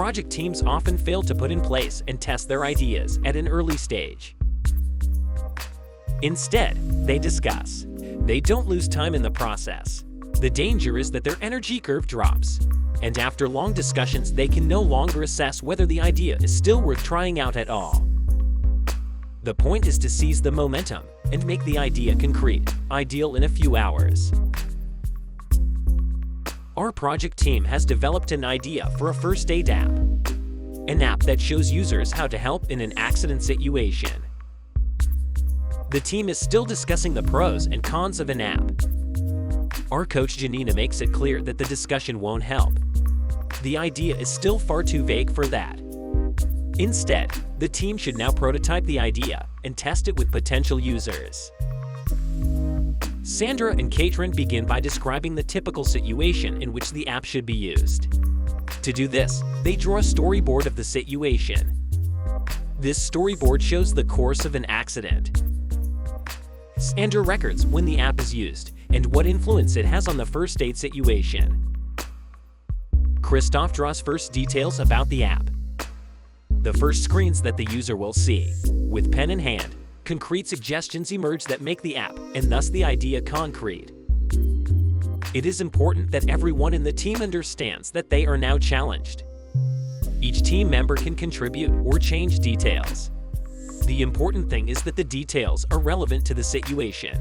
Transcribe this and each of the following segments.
Project teams often fail to put in place and test their ideas at an early stage. Instead, they discuss. They don't lose time in the process. The danger is that their energy curve drops, and after long discussions, they can no longer assess whether the idea is still worth trying out at all. The point is to seize the momentum and make the idea concrete, ideal in a few hours. Our project team has developed an idea for a first aid app, an app that shows users how to help in an accident situation. The team is still discussing the pros and cons of an app. Our coach Janina makes it clear that the discussion won't help. The idea is still far too vague for that. Instead, the team should now prototype the idea and test it with potential users. Sandra and Katrin begin by describing the typical situation in which the app should be used. To do this, they draw a storyboard of the situation. This storyboard shows the course of an accident. Sandra records when the app is used and what influence it has on the first aid situation. Christoph draws first details about the app. The first screens that the user will see. With pen in hand, concrete suggestions emerge that make the app and thus the idea concrete. It is important that everyone in the team understands that they are now challenged. Each team member can contribute or change details. The important thing is that the details are relevant to the situation.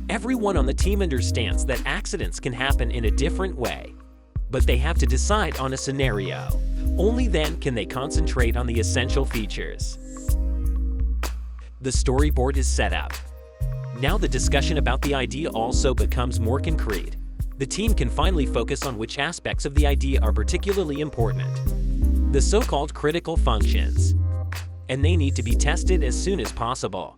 Everyone on the team understands that accidents can happen in a different way, but they have to decide on a scenario. Only then can they concentrate on the essential features. The storyboard is set up. Now the discussion about the idea also becomes more concrete. The team can finally focus on which aspects of the idea are particularly important, the so-called critical functions, and they need to be tested as soon as possible.